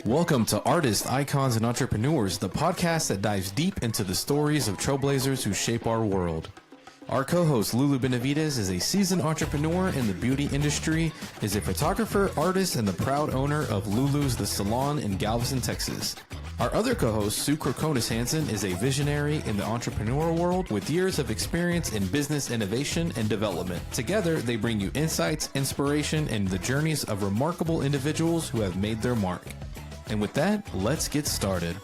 Welcome to Artists, Icons, and Entrepreneurs, the podcast that dives deep into the stories of trailblazers who shape our world. Our co-host Lulu Benavidez is a seasoned entrepreneur in the beauty industry, is a photographer, artist, and the proud owner of Lulu's The Salon in Galveston, Texas. Our other co-host, Krokonis Hanson, is a visionary in the entrepreneurial world with years of experience in business innovation and development. Together, they bring you insights, inspiration, and the journeys of remarkable individuals who have made their mark. And with that, let's get started.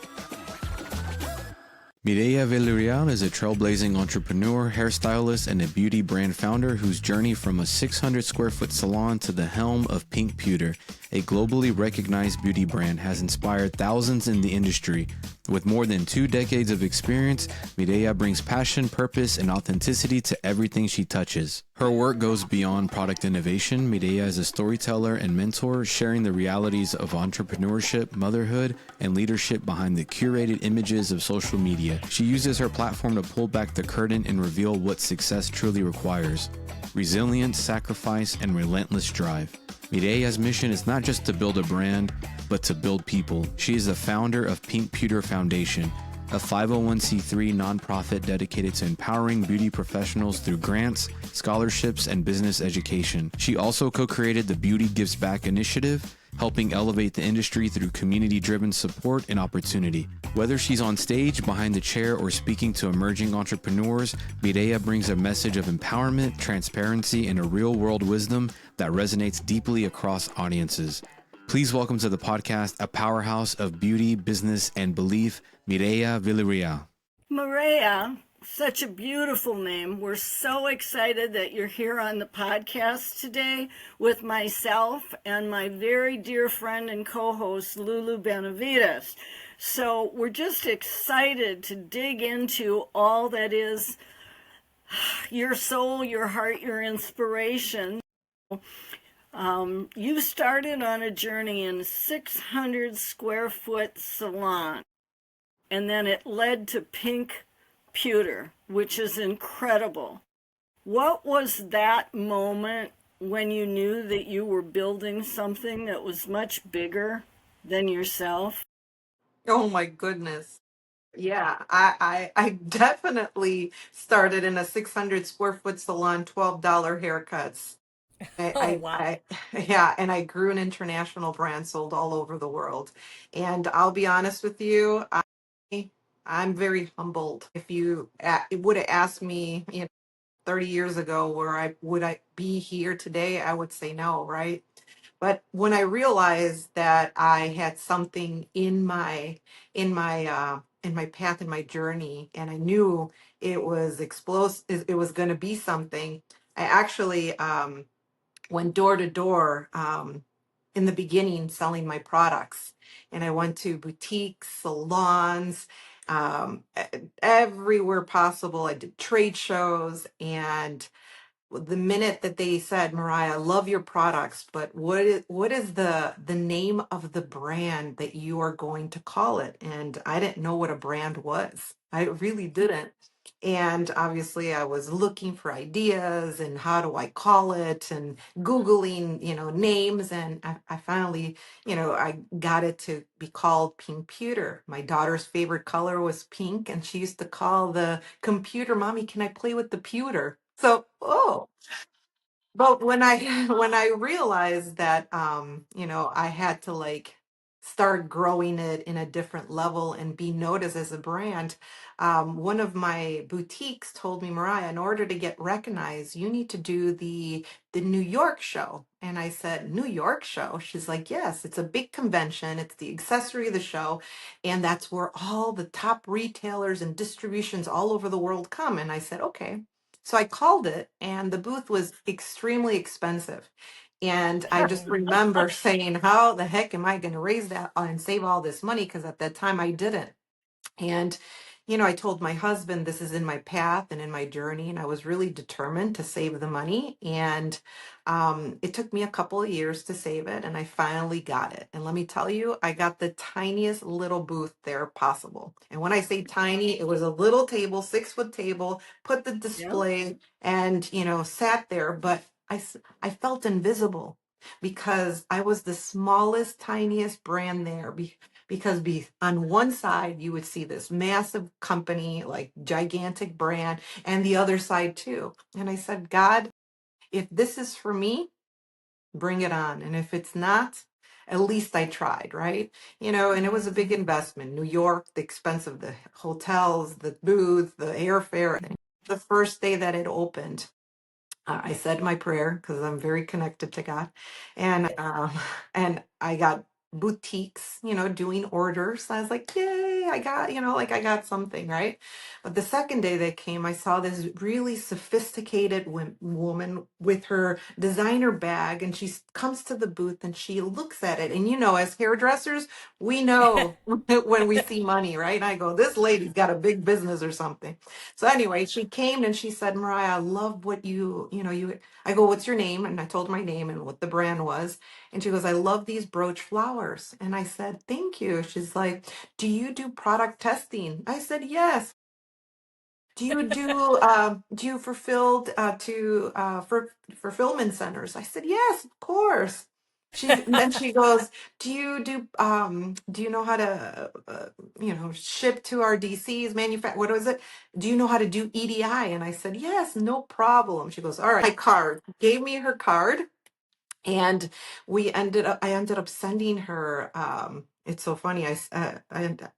Mireya Villarreal is a trailblazing entrepreneur, hairstylist, and a beauty brand founder whose journey from a 600 square foot salon to the helm of Pink Pewter, a globally recognized beauty brand, has inspired thousands in the industry. With more than 2 decades of experience, Mireya brings passion, purpose, and authenticity to everything she touches. Her work goes beyond product innovation. Mireya is a storyteller and mentor, sharing the realities of entrepreneurship, motherhood, and leadership behind the curated images of social media. She uses her platform to pull back the curtain and reveal what success truly requires: resilience, sacrifice, and relentless drive. Mireya's mission is not just to build a brand, but to build people. She is the founder of Pink Pewter Foundation, a 501c3 nonprofit dedicated to empowering beauty professionals through grants, scholarships, and business education. She also co-created the Beauty Gives Back initiative, helping elevate the industry through community-driven support and opportunity. Whether she's on stage, behind the chair, or speaking to emerging entrepreneurs, Mireya brings a message of empowerment, transparency, and a real-world wisdom that resonates deeply across audiences. Please welcome to the podcast a powerhouse of beauty, business, and belief, Mireya Villarreal. Mireya, such a beautiful name. We're so excited that you're here on the podcast today with myself and my very dear friend and co-host, Lulu Benavidez. So we're just excited to dig into all that is your soul, your heart, your inspiration. You started on a journey in a 600 square foot salon, and then it led to Pink Pewter, which is incredible. What was that moment when you knew that you were building something that was much bigger than yourself? Oh my goodness. Yeah, I definitely started in a 600 square foot salon, $12 haircuts. Oh, wow. Yeah, and I grew an international brand, sold all over the world. And I'll be honest with you, I'm very humbled. If you would have asked me, 30 years ago, would I be here today, I would say no, right? But when I realized that I had something in my path, in my journey, and I knew it was explosive, it was going to be something, I actually went door to door in the beginning selling my products. And I went to boutiques, salons, everywhere possible. I did trade shows, and the minute that they said, Mariah, I love your products, but what is the name of the brand that you are going to call it? And I didn't know what a brand was. I really didn't. And obviously I was looking for ideas and how do I call it, and Googling, names. And I finally, I got it to be called Pink Pewter. My daughter's favorite color was pink, and she used to call the computer, Mommy, can I play with the pewter? So, but when I when I realized that I had to like start growing it in a different level and be noticed as a brand, one of my boutiques told me, Mariah, in order to get recognized, you need to do the New York show. And I said, New York show? She's like, yes, it's a big convention. It's the accessory of the show. And that's where all the top retailers and distributions all over the world come. And I said, okay. So I called it, and the booth was extremely expensive. And I just remember saying, how the heck am I going to raise that and save all this money? Because at that time I didn't. And, I told my husband this is in my path and in my journey, and I was really determined to save the money. And it took me a couple of years to save it, and I finally got it. And let me tell you, I got the tiniest little booth there possible. And when I say tiny, it was a little table, 6-foot table, put the Yep. display, and, sat there, but I felt invisible. because I was the smallest, tiniest brand there. On one side, you would see this massive company, like gigantic brand, and the other side too. And I said, God, if this is for me, bring it on. And if it's not, at least I tried, right? And it was a big investment. New York, the expense of the hotels, the booth, the airfare. The first day that it opened, I said my prayer because I'm very connected to God, and I got boutiques, doing orders. I was like, yay, I got, like I got something, right? But the second day they came, I saw this really sophisticated woman with her designer bag, and comes to the booth and she looks at it, and as hairdressers, we know when we see money, right? And I go, this lady's got a big business or something. So anyway, she came and she said, Mariah, I love what I go, what's your name? And I told her my name and what the brand was. And she goes, I love these brooch flowers. And I said, thank you. She's like, do you do product testing? I said, yes. Do you for fulfillment centers? I said, yes, of course. Then she goes, do you know how to ship to our DCs, what was it? Do you know how to do EDI? And I said, yes, no problem. She goes, all right, my card. Gave me her card, and I ended up sending her, it's so funny. I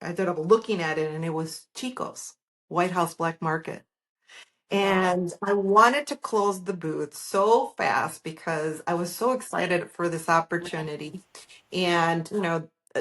ended up looking at it, and it was Chico's White House Black Market. Wow. And I wanted to close the booth so fast because I was so excited for this opportunity. And,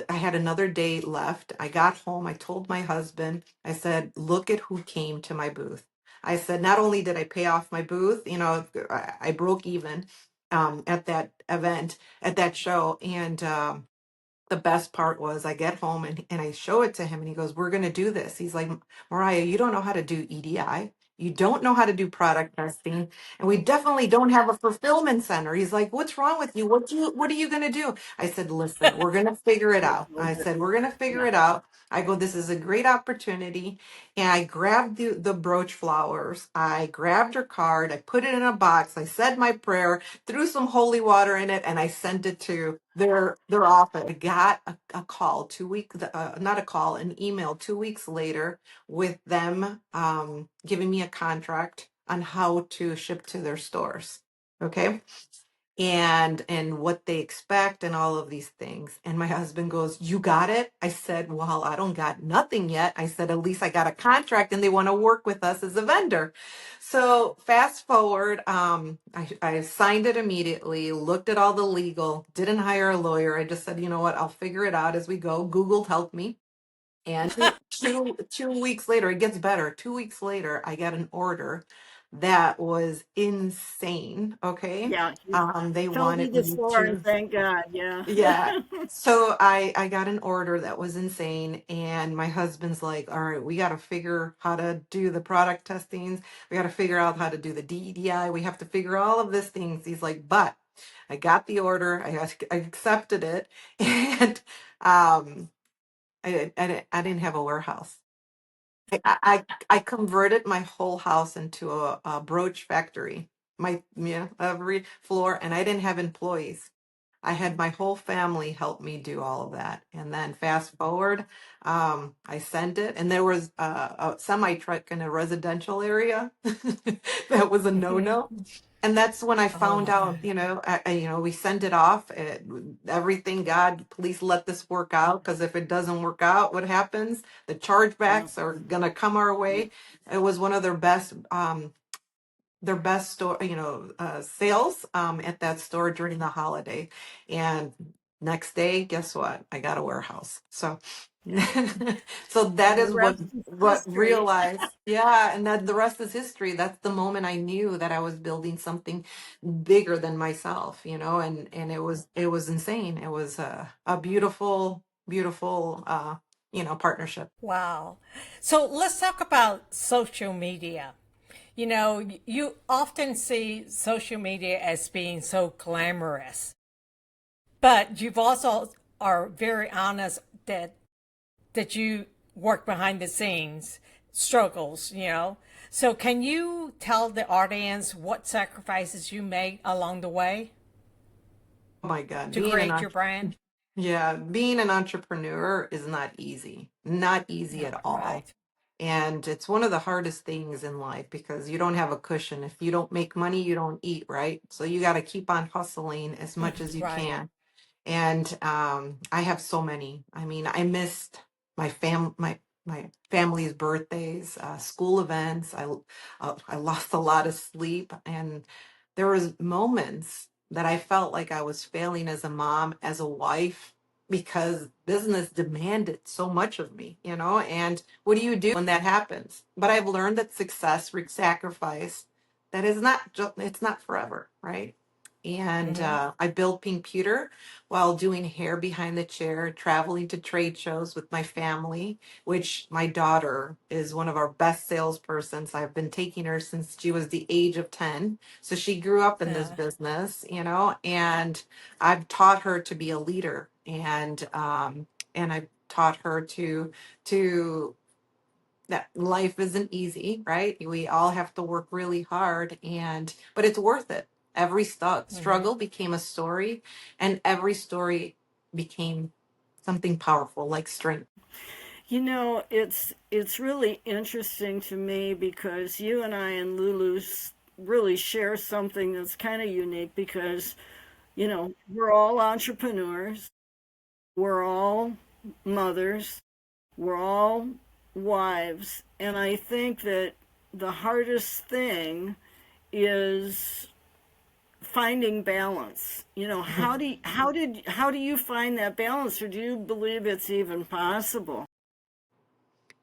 I had another day left. I got home. I told my husband, I said, look at who came to my booth. I said, not only did I pay off my booth, I broke even at that event, at that show. And the best part was I get home and I show it to him and he goes, we're going to do this. He's like, Mariah, you don't know how to do EDI. You don't know how to do product testing. And we definitely don't have a fulfillment center. He's like, what's wrong with you? What are you going to do? I said, listen, we're going to figure it out. I said, we're going to figure Yeah. it out. I go, this is a great opportunity. And I grabbed the brooch flowers. I grabbed her card. I put it in a box. I said my prayer, threw some holy water in it, and I sent it to their office. I got a call 2 weeks, not a call, an email 2 weeks later with them giving me a contract on how to ship to their stores. Okay. And what they expect and all of these things. And my husband goes, you got it? I said, well, I don't got nothing yet. I said, at least I got a contract and they want to work with us as a vendor. So fast forward, I signed it immediately, looked at all the legal, didn't hire a lawyer. I just said, you know what, I'll figure it out as we go. Google helped me. And two weeks later, it gets better. 2 weeks later, I got an order that was insane. Okay. Yeah. You They told me wanted me before, and to, thank God. Yeah. yeah. So I got an order that was insane. And my husband's like, all right, we got to figure how to do the product testings. We got to figure out how to do the DEDI. We have to figure all of these things. He's like, but I got the order. I accepted it. And, I didn't have a warehouse. I converted my whole house into a brooch factory. Every floor, and I didn't have employees. I had my whole family help me do all of that. And then fast forward, I sent it, and there was a semi truck in a residential area. That was a no-no. And that's when I Oh found my out, God. we send it off. Everything, God, please let this work out. Because if it doesn't work out, what happens? The Yeah. chargebacks are gonna come our way. It was one of their best store, sales at that store during the holiday. And next day, guess what? I got a warehouse. So, Yeah. so that And the is what rest is what history. realized. Yeah, and that the rest is history. That's the moment I knew that I was building something bigger than myself, and it was insane. It was a beautiful, beautiful, partnership. Wow. So let's talk about social media. You often see social media as being so glamorous, but you've also are very honest that you work behind the scenes, struggles. So can you tell the audience what sacrifices you made along the way? Oh my God, to create your brand? yeah, being an entrepreneur is not easy. Not easy No, at all. right. And it's one of the hardest things in life because you don't have a cushion. If you don't make money, you don't eat, right? So you got to keep on hustling as much as you Right. can. And I have so many. I mean, I missed my family's birthdays, school events. I lost a lot of sleep, and there was moments that I felt like I was failing as a mom, as a wife, because business demanded so much of me, you know. And what do you do when that happens? But I've learned that success requires sacrifice. That is not just, it's not forever, right? And Mm-hmm. I built Pink Pewter while doing hair behind the chair, traveling to trade shows with my family, which my daughter is one of our best salespersons. I've been taking her since she was the age of 10. So she grew up in this Yeah. business, you know, and I've taught her to be a leader, and I've taught her to that life isn't easy, right? We all have to work really hard, and but it's worth it. Every Mm-hmm. struggle became a story, and every story became something powerful, like strength. You know, it's really interesting to me because you and I and Lulu really share something that's kind of unique because, you know, we're all entrepreneurs, we're all mothers, we're all wives, and I think that the hardest thing is finding balance. You know, how do you find that balance, or do you believe it's even possible?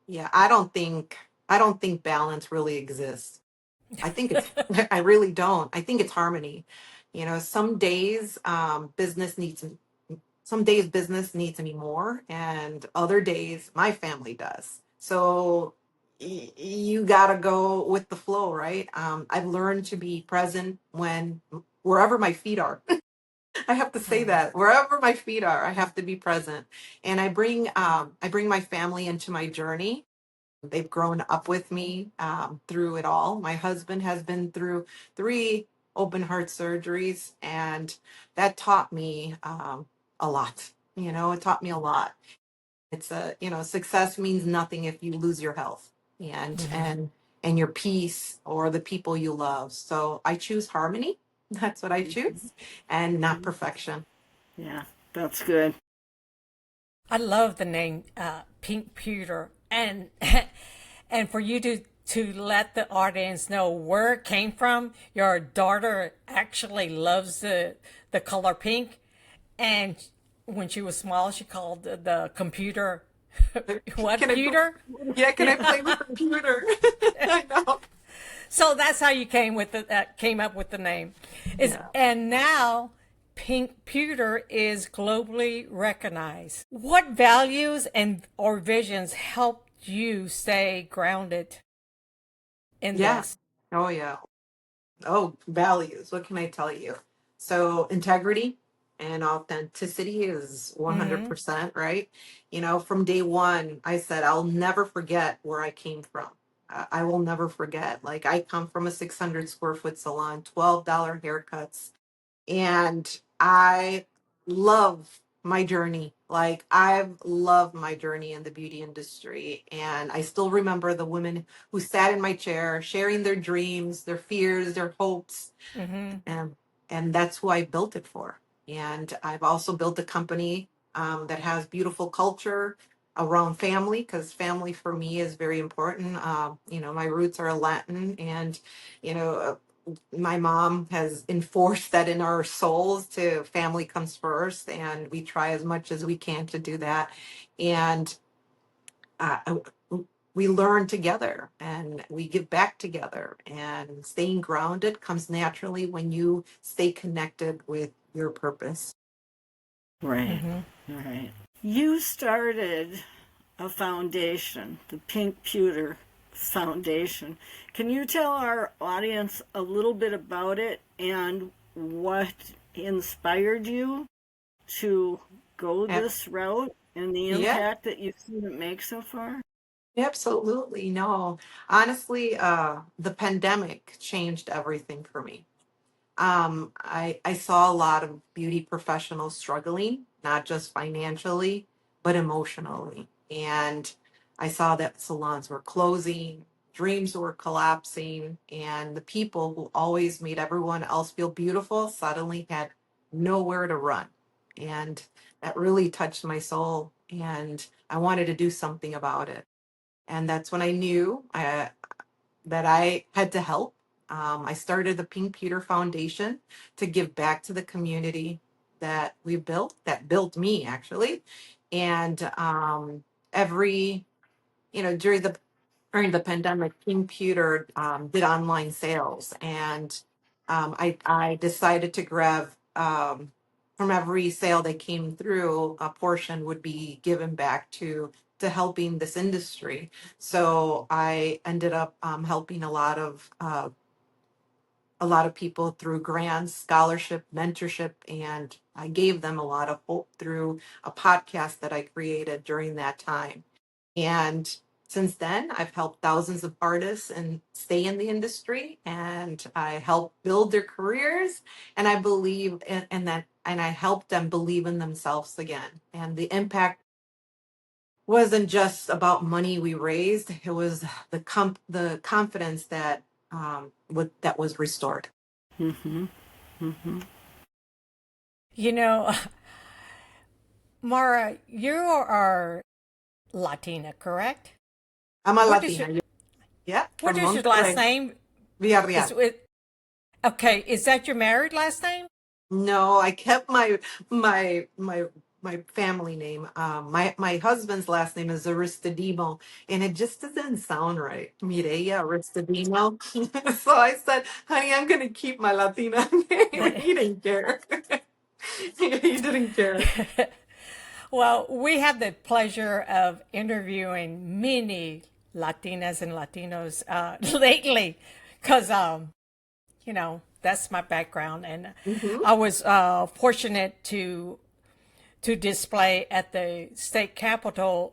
Yeah, I don't think balance really exists. I think it's I really don't. I think it's harmony. You know, some days business needs me more, and other days my family does. So you gotta go with the flow, right? I've learned to be present when wherever my feet are. I have to say that wherever my feet are, I have to be present, and I bring my family into my journey. They've grown up with me through it all. My husband has been through 3 open heart surgeries, and that taught me a lot. You know, it taught me a lot. Success means nothing if you lose your health and Mm-hmm. and and your peace or the people you love. So I choose harmony. That's what I choose, and not perfection. Yeah, that's good. I love the name Pink Pewter, and and for you to let the audience know where it came from. Your daughter actually loves the color pink, and when she was small, she called the computer what Can I? pewter? Yeah, can I Yeah. play with the computer? I know. So that's how you came up with the name. Is Yeah. and now Pink Pewter is globally recognized. What values and or visions helped you stay grounded in Yeah. this? Oh yeah. Oh, values. What can I tell you? So integrity and authenticity is Mm-hmm. 100%, right? You know, from day one, I said, I'll never forget where I came from. I will never forget. Like, I come from a 600 square foot salon, $12 haircuts, and I love my journey. Like, I've loved my journey in the beauty industry. And I still remember the women who sat in my chair, sharing their dreams, their fears, their hopes. Mm-hmm. And, and that's who I built it for. And I've also built a company that has beautiful culture around family, because family for me is very important. My roots are Latin, and you know, my mom has enforced that in our souls to family comes first, and we try as much as we can to do that. And uh, we learn together and we give back together, and staying grounded comes naturally when you stay connected with your purpose. Right. Mm-hmm. Right. You started a foundation, the Pink Pewter Foundation. Can you tell our audience a little bit about it and what inspired you to go Ab- this route and the yeah, impact that you've seen it make so far? absolutely. No, honestly, the pandemic changed everything for me. I saw a lot of beauty professionals struggling, not just financially, but emotionally. And I saw that salons were closing, dreams were collapsing, and the people who always made everyone else feel beautiful suddenly had nowhere to run. And that really touched my soul. And I wanted to do something about it. And that's when I knew that I had to help. I started the Pink Pewter Foundation to give back to the community that we built, that built me actually. And every, during the pandemic, Pink Pewter did online sales, and I decided to grab from every sale that came through, a portion would be given back to helping this industry. So I ended up helping a lot of people through grants, scholarship, mentorship, and I gave them a lot of hope through a podcast that I created during that time. And since then, I've helped thousands of artists and stay in the industry, and I help build their careers. And I believe in that, and I help them believe in themselves again. And the impact wasn't just about money we raised; it was the confidence that that was restored. Mm-hmm. Mm-hmm. You know, Mara, you are Latina, correct? I'm a What is your Latina, yeah, what from is your last Monterrey, name? Is Villarreal. it okay? Is that your married last name? No, I kept my my my family name. My husband's last name is Aristodemo, and it just doesn't sound right. Mireya Aristodemo. So I said, "Honey, I'm gonna keep my Latina name." And he didn't care. He didn't care. Well, we have the pleasure of interviewing many Latinas and Latinos lately because, that's my background. And Hmm. I was fortunate to display at the state capitol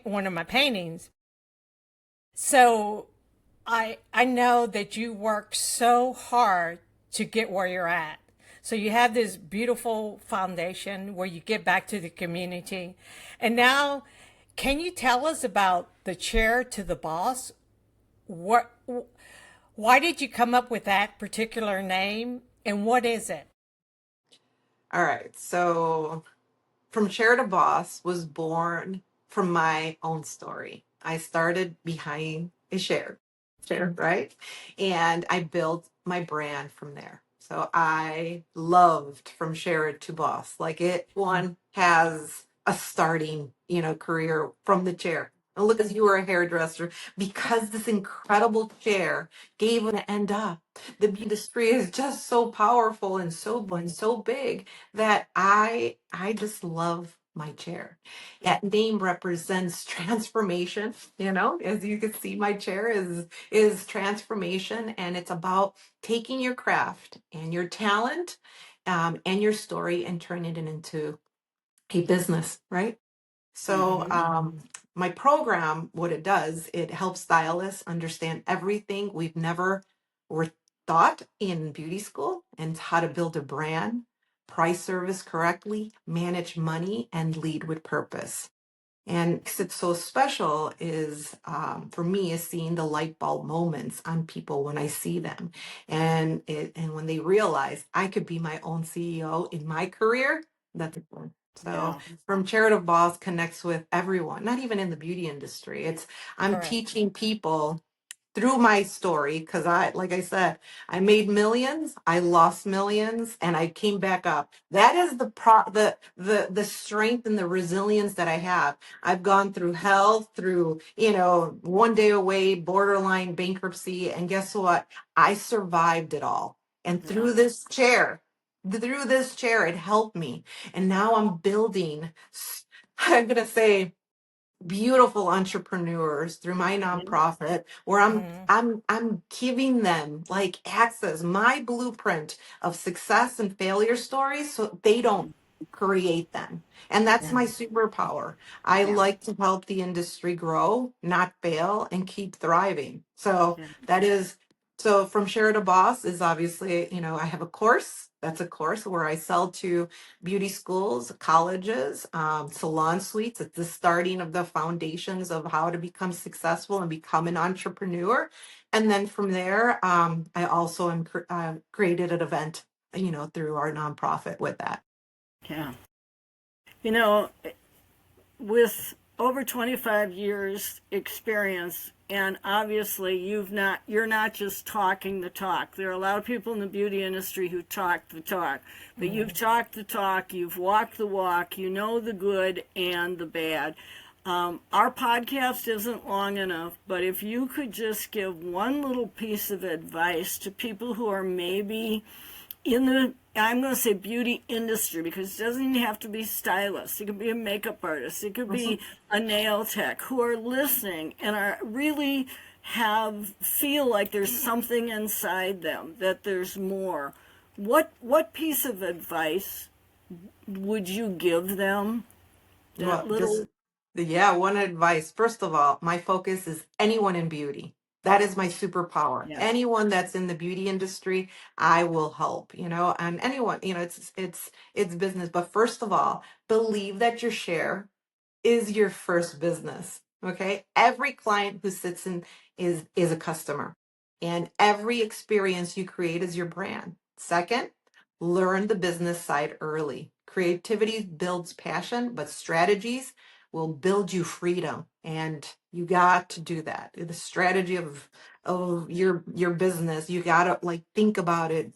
one of my paintings. So I know that you worked so hard to get where you're at. So you have this beautiful foundation where you give back to the community. And now, can you tell us about the chair to the boss? What why did you come up with that particular name and what is it? All right. So From Chair to Boss was born from my own story. I started behind a chair, right? And I built my brand from there. So I loved From Chair to Boss. Like it one has a starting, career from the chair. And look, as you were a hairdresser, because this incredible chair gave an end up. The industry is just so powerful and so big that I just love my chair. That name represents transformation, as you can see my chair is transformation, and it's about taking your craft and your talent and your story and turning it into a business, right? So, Mm-hmm. my program, what it does, it helps stylists understand everything we've never were taught in beauty school, and how to build a brand, price service correctly, manage money, and lead with purpose. And makes it so special is, for me, is seeing the light bulb moments on people when I see them, and when they realize I could be my own CEO in my career. That's important. So Yeah. from Charitable Boss connects with everyone, not even in the beauty industry. I'm Correct. teaching people through my story, because like I said, I made millions, I lost millions, and I came back up. That is the strength and the resilience that I have. I've gone through hell, through, one day away, borderline bankruptcy, and guess what? I survived it all. And Yeah. through this chair, it helped me. And now I'm building, I'm gonna say, beautiful entrepreneurs through my Mm-hmm. nonprofit, where I'm Mm-hmm. I'm I'm giving them like access, my blueprint of success and failure stories, so they don't create them. And that's Yeah. my superpower. I Yeah. like to help the industry grow, not fail, and keep thriving. So Yeah. that is So from Share to Boss is obviously, I have a course. That's a course where I sell to beauty schools, colleges, salon suites. It's the starting of the foundations of how to become successful and become an entrepreneur. And then from there, I also created an event, through our nonprofit with that. Yeah. You know, with over 25 years experience, and obviously you're not just talking the talk. There are a lot of people in the beauty industry who talk the talk, but you've talked the talk, you've walked the walk, you know the good and the bad. Our podcast isn't long enough, but if you could just give one little piece of advice to people who are maybe in the, I'm going to say beauty industry, because it doesn't even have to be stylists. It could be a makeup artist. It could be a nail tech, who are listening and are really feel like there's something inside them, that there's more. What piece of advice would you give them? Well, That little, one advice. First of all, my focus is anyone in beauty. That is my superpower. yes, Anyone that's in the beauty industry, I will help, and anyone, it's business. But first of all, believe that your share is your first business. Okay. Every client who sits in is a customer. And every experience you create is your brand. Second, learn the business side early. Creativity builds passion, but strategies will build you freedom. And you got to do that. The strategy of your business, you gotta think about it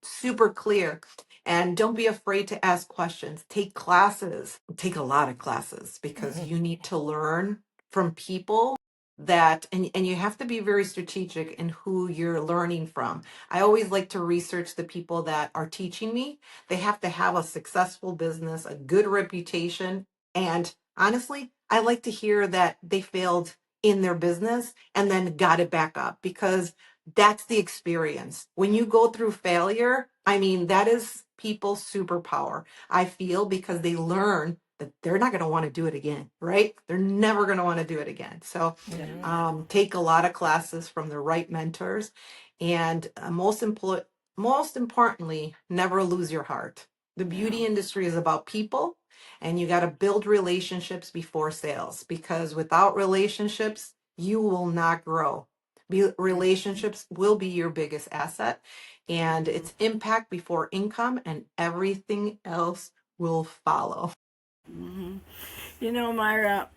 super clear. And don't be afraid to ask questions. Take classes. Take a lot of classes, because you need to learn from people and you have to be very strategic in who you're learning from. I always like to research the people that are teaching me. They have to have a successful business, a good reputation. And honestly, I like to hear that they failed in their business and then got it back up, because that's the experience. When you go through failure, I mean, that is people's superpower, I feel, because they learn that they're not going to want to do it again, right? They're never going to want to do it again. So take a lot of classes from the right mentors. And most importantly, never lose your heart. The beauty industry is about people, and you got to build relationships before sales, because without relationships, you will not grow. Relationships will be your biggest asset, and it's impact before income, and everything else will follow. Myra,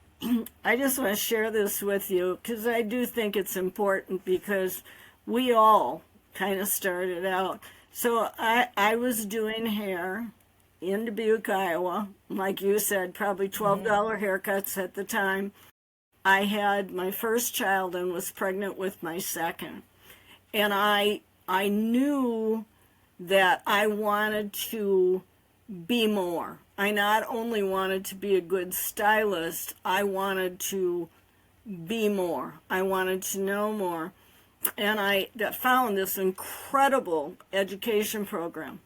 I just want to share this with you because I do think it's important, because we all kind of started out. So I was doing hair in Dubuque, Iowa. Like you said, probably $12 haircuts at the time. I had my first child and was pregnant with my second. And I knew that I wanted to be more. I not only wanted to be a good stylist, I wanted to be more. I wanted to know more. And I found this incredible education program.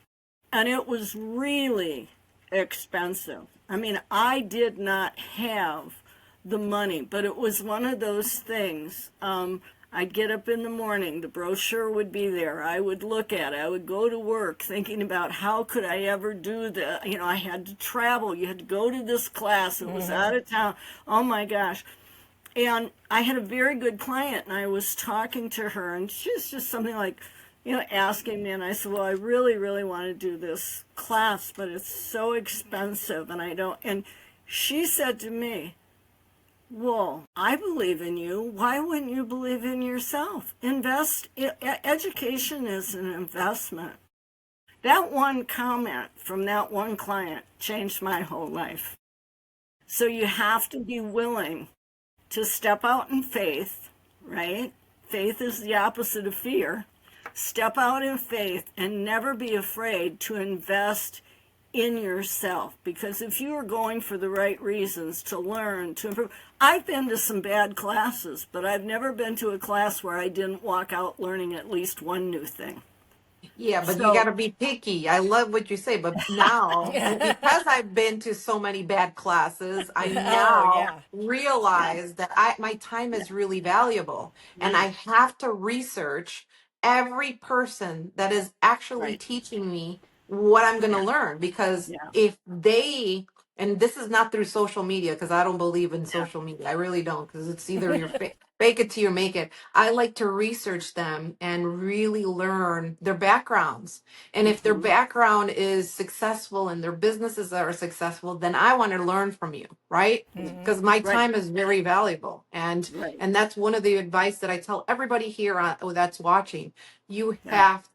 And it was really expensive. I mean, I did not have the money, but it was one of those things. I'd get up in the morning, the brochure would be there. I would look at it. I would go to work thinking about how could I ever do that. I had to travel. You had to go to this class. It was out of town. Oh my gosh. And I had a very good client, and I was talking to her, and she's just something like, asking me, and I said, well, I really, really want to do this class, but it's so expensive, and I don't. And she said to me, well, I believe in you. Why wouldn't you believe in yourself? Education is an investment. That one comment from that one client changed my whole life. So you have to be willing to step out in faith, right? Faith is the opposite of fear. Step out in faith and never be afraid to invest in yourself, because if you are going for the right reasons to learn, to improve. I've been to some bad classes, but I've never been to a class where I didn't walk out learning at least one new thing. Yeah, but you got So, to be picky. I love what you say, but now, because I've been to so many bad classes, I Oh, now yeah. yeah, realize that my time is really valuable, and I have to research every person that is actually Right. teaching me what I'm going to Yeah. learn. Because Yeah. if they, and this is not through social media, because I don't believe in Yeah. social media. I really don't, because it's either you're fake it till you make it. I like to research them and really learn their backgrounds. And if their Mm-hmm. background is successful and their businesses are successful, then I want to learn from you, right? Because my Right. time is very valuable. Right. And that's one of the advice that I tell everybody here that's watching. You Yeah. have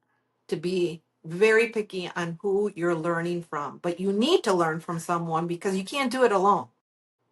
to be very picky on who you're learning from, but you need to learn from someone because you can't do it alone.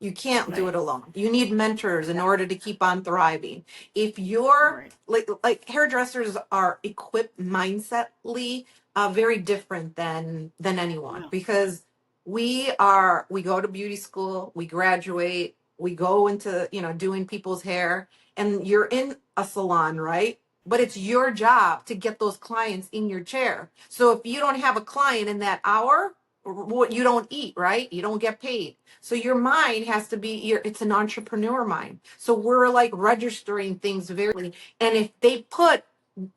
You can't do Right. it alone. You need mentors in Yeah. order to keep on thriving. If you're Right. like hairdressers are equipped mindsetly very different than anyone, Yeah. because we go to beauty school, we graduate, we go into, doing people's hair, and you're in a salon, right? But it's your job to get those clients in your chair. So if you don't have a client in that hour, what you don't eat, right? You don't get paid. So your mind has to be it's an entrepreneur mind. So we're like registering things very, and if they put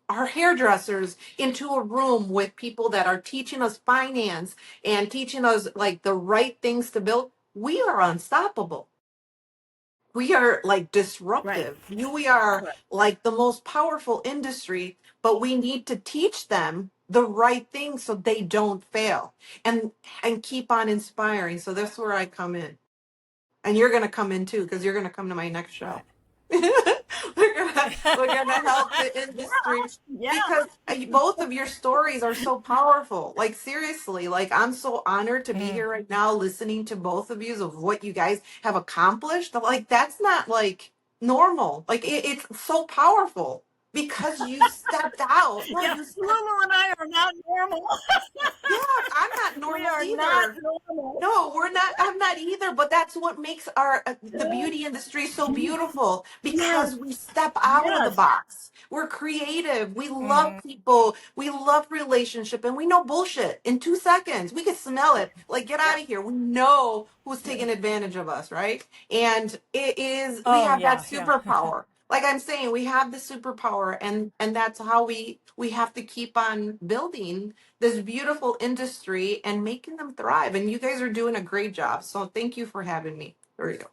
our hairdressers into a room with people that are teaching us finance and teaching us like the right things to build, we are unstoppable. We are like Right. disruptive. We are Correct. like the most powerful industry, but we need to teach them the right things so they don't fail, and keep on inspiring. So that's where I come in. And you're going to come in too, because you're going to come to my next show. Right. We're gonna help the industry, Yeah. because both of your stories are so powerful. Like seriously, like I'm so honored to be here right now, listening to both of you of what you guys have accomplished. Like that's not like normal. Like it's so powerful because you stepped out. No, Yeah. you stepped. Lulu and I are not normal. Yeah, I'm not We normal are not either. normal. No, we're not. I'm not either. But that's what makes our the beauty industry so beautiful, Yes. because we step out of the Yes. box. We're creative. We love people. We love relationship, and we know bullshit in 2 seconds. We can smell it. Like get Yeah. out of here. We know who's taking advantage of us, right? And it is we Oh, have that yeah, yeah. superpower. Like I'm saying, we have the superpower, and that's how we have to keep on building this beautiful industry and making them thrive. And you guys are doing a great job. So thank you for having me. There you go.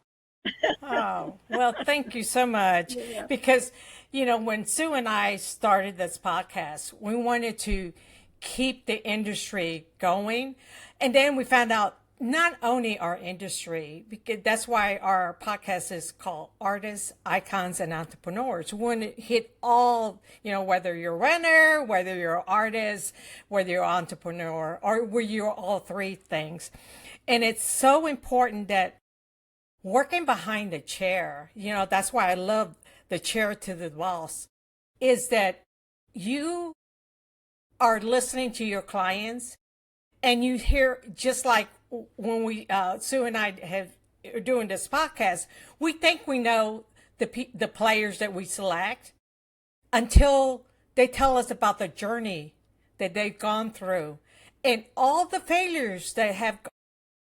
Oh, well, thank you so much. Yeah. Because, when Sue and I started this podcast, we wanted to keep the industry going. And then we found out not only our industry, because that's why our podcast is called Artists, Icons, and Entrepreneurs. We want to hit all, whether you're a runner, whether you're an artist, whether you're an entrepreneur, or whether you're all three things. And it's so important that working behind the chair, that's why I love the chair to the boss, is that you are listening to your clients and you hear, just like when Sue and I have are doing this podcast, we think we know the players that we select until they tell us about the journey that they've gone through and all the failures they have.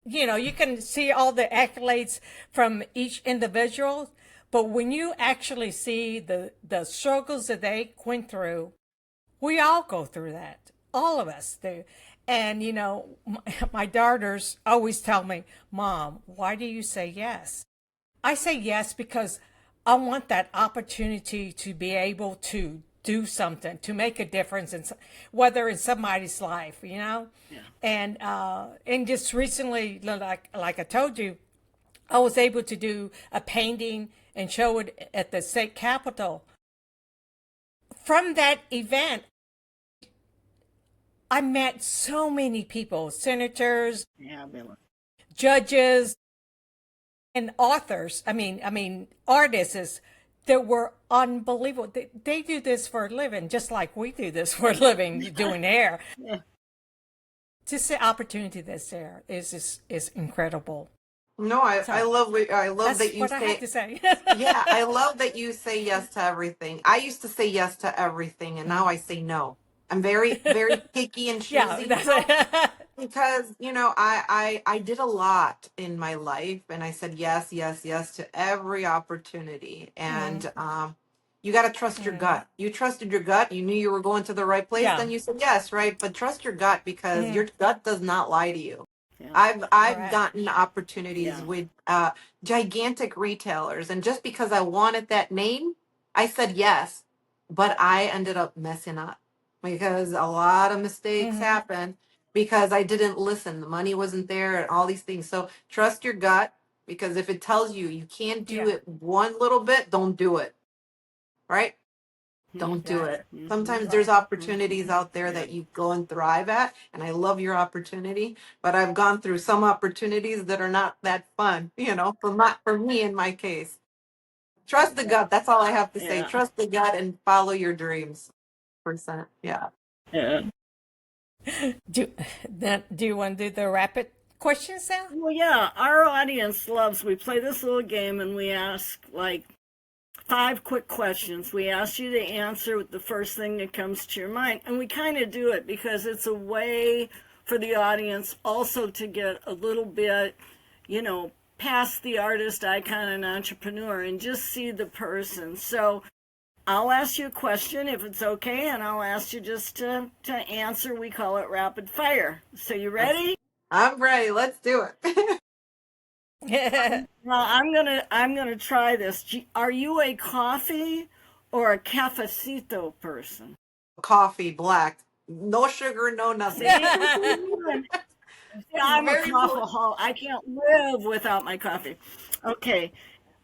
You can see all the accolades from each individual, but when you actually see the struggles that they went through, we all go through that. All of us do. And, my daughters always tell me, Mom, why do you say yes? I say yes because I want that opportunity to be able to do something, to make a difference in whether in somebody's life, Yeah. And just recently, like I told you, I was able to do a painting and show it at the state capitol. From that event, I met so many people, senators, Yeah. judges, and authors. I mean, artists that were unbelievable. They do this for a living, just like we do this for a living, doing hair. Yeah. Just the opportunity that's there is incredible. No, I So I love that's that you what I had say. to say. Yeah, I love that you say yes to everything. I used to say yes to everything, and now I say no. I'm very, very picky and Yeah, choosy that's now, it. because I did a lot in my life, and I said yes, yes, yes to every opportunity. And You got to trust your gut. You trusted your gut. You knew you were going to the right place. Yeah. Then you said yes, right? But trust your gut because your gut does not lie to you. Yeah. I've Correct. gotten opportunities Yeah. with gigantic retailers, and just because I wanted that name, I said yes, but I ended up messing up because a lot of mistakes happened because I didn't listen. The money wasn't there, and all these things. So trust your gut because if it tells you you can't do Yeah. it one little bit, don't do it. Right? Don't do Right. it. Sometimes there's Right. opportunities out there Yeah. that you go and thrive at, and I love your opportunity, but I've gone through some opportunities that are not that fun, for me in my case. Trust the gut. That's all I have to say. Yeah. Trust the gut and follow your dreams. Percent. Yeah. Yeah. Do do you want to do the rapid questions now? Well, yeah, our audience loves, we play this little game and we ask like 5 quick questions. We ask you to answer with the first thing that comes to your mind. And we kind of do it because it's a way for the audience also to get a little bit, past the artist, icon, and entrepreneur and just see the person. So I'll ask you a question if it's okay, and I'll ask you just to answer. We call it rapid fire. So you Let's, ready? I'm ready. Let's do it. Well, I'm gonna try this. Are you a coffee or a cafecito person? Coffee, black. No sugar, no nothing. See, I'm a Very important. coffeeholic. I can't live without my coffee. Okay,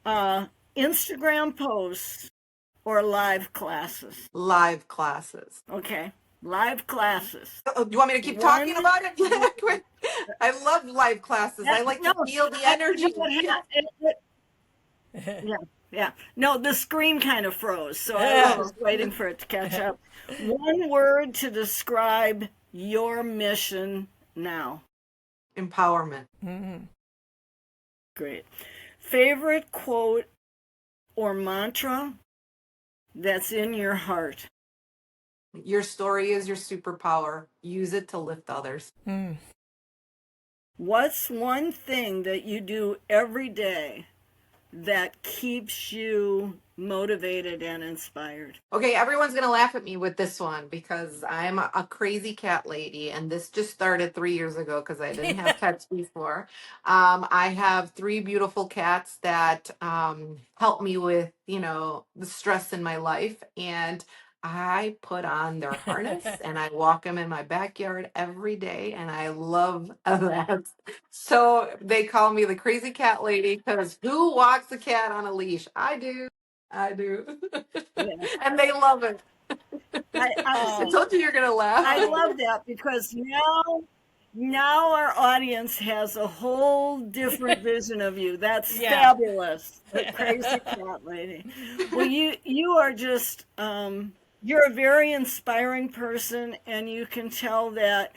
uh, Instagram posts or live classes? Live classes. Okay, live classes. Oh, do you want me to keep talking One, about it? I love live classes. I like no, to feel the no, energy. yeah, yeah. No, the screen kind of froze, so I was Oh, just waiting for it to catch up. One word to describe your mission now. empowerment. Great. Favorite quote or mantra that's in your heart. Your story is your superpower. Use it to lift others. What's one thing that you do every day that keeps you motivated and inspired? Okay, everyone's gonna laugh at me with this one because I'm a crazy cat lady, and this just started 3 years ago because I didn't have pets before. I have 3 beautiful cats that help me with, the stress in my life, and I put on their harness and I walk them in my backyard every day, and I love that. So they call me the crazy cat lady because who walks a cat on a leash? I do. I do. Yeah. And they love it. I I told you you're gonna laugh. I love that because now our audience has a whole different vision of you. That's Yeah. fabulous. The crazy cat lady. Well, you are just you're a very inspiring person, and you can tell that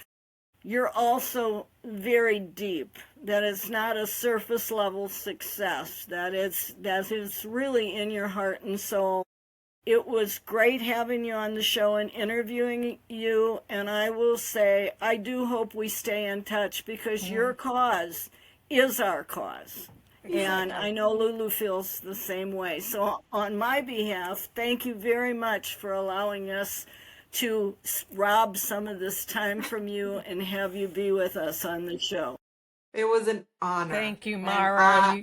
you're also very deep. That it's not a surface level success. That it's really in your heart and soul. It was great having you on the show and interviewing you. And I will say, I do hope we stay in touch because your cause is our cause. And I know Lulu feels the same way. So, on my behalf, thank you very much for allowing us to rob some of this time from you and have you be with us on the show. It was an honor. Thank you, And Mara.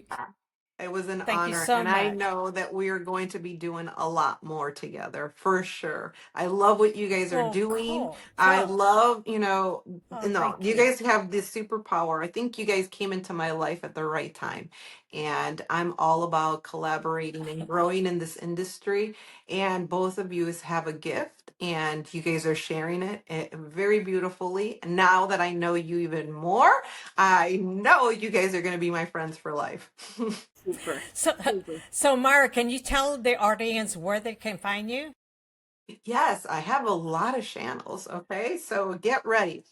it was an Thank you honor. so And I much. know that we are going to be doing a lot more together for sure. I love what you guys are Oh, doing. cool. I Cool. love, Oh, no, thank you you. guys have this superpower. I think you guys came into my life at the right time. And I'm all about collaborating and growing in this industry. And both of you have a gift, and you guys are sharing it very beautifully. And now that I know you even more, I know you guys are going to be my friends for life. Super. So, Super. so Mara, can you tell the audience where they can find you? Yes, I have a lot of channels. Okay, so get ready.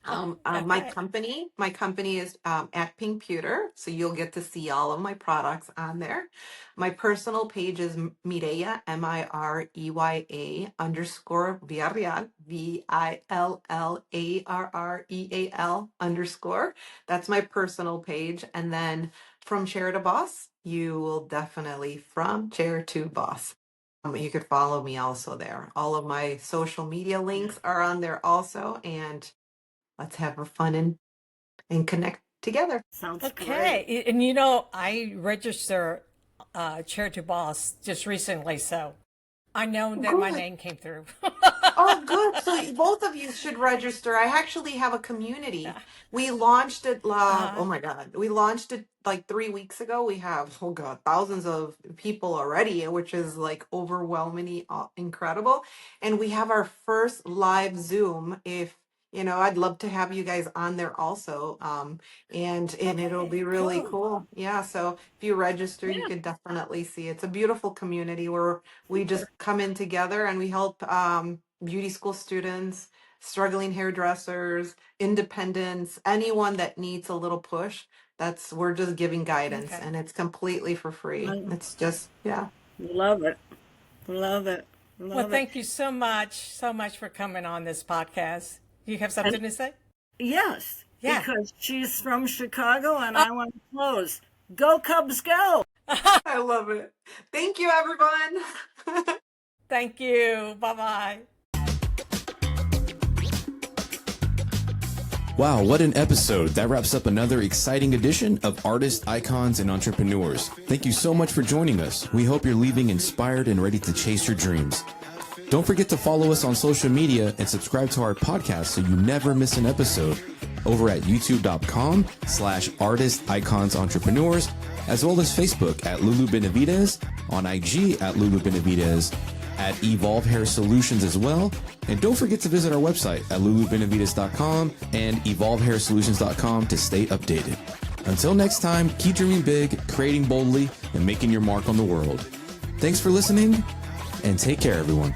My Okay. company is at Pink Pewter, so you'll get to see all of my products on there. My personal page is Mireya, Mireya underscore Villarreal, Villarreal underscore. That's my personal page. And then from Chair to Boss, you will definitely from Chair to Boss. You could follow me also there. All of my social media links are on there also. And let's have a fun and connect together. Sounds great. Okay. And I registered Chair to Boss just recently, so I know that my Good. name came through. Oh, good. So both of you should register. I actually have a community. We launched it, oh my God, we launched it like 3 weeks ago. We have, oh God, thousands of people already, which is like overwhelmingly incredible. And we have our first live Zoom. If, I'd love to have you guys on there also. And it'll be Okay, really cool. cool. Yeah. So if you register, you Yeah, could definitely see. It's a beautiful community where we just come in together and we help beauty school students, struggling hairdressers, independents, anyone that needs a little push. We're just giving guidance, Okay. and it's completely for free. I It's just, yeah. love it. Love it. Well, Love it. thank you so much for coming on this podcast. You have And something to say? yes, Yeah. because she's from Chicago and I want to close. Go Cubs, go! I love it. Thank you, everyone. Thank you. Bye-bye. Wow, what an episode. That wraps up another exciting edition of Artists, Icons, and Entrepreneurs. Thank you so much for joining us. We hope you're leaving inspired and ready to chase your dreams. Don't forget to follow us on social media and subscribe to our podcast so you never miss an episode over at youtube.com/artists, icons, entrepreneurs, as well as Facebook at Lulu Benavidez, on IG at Lulu Benavidez, at Evolve Hair Solutions as well. And don't forget to visit our website at lulubenavidez.com and evolvehairsolutions.com to stay updated. Until next time, keep dreaming big, creating boldly, and making your mark on the world. Thanks for listening, and take care, everyone.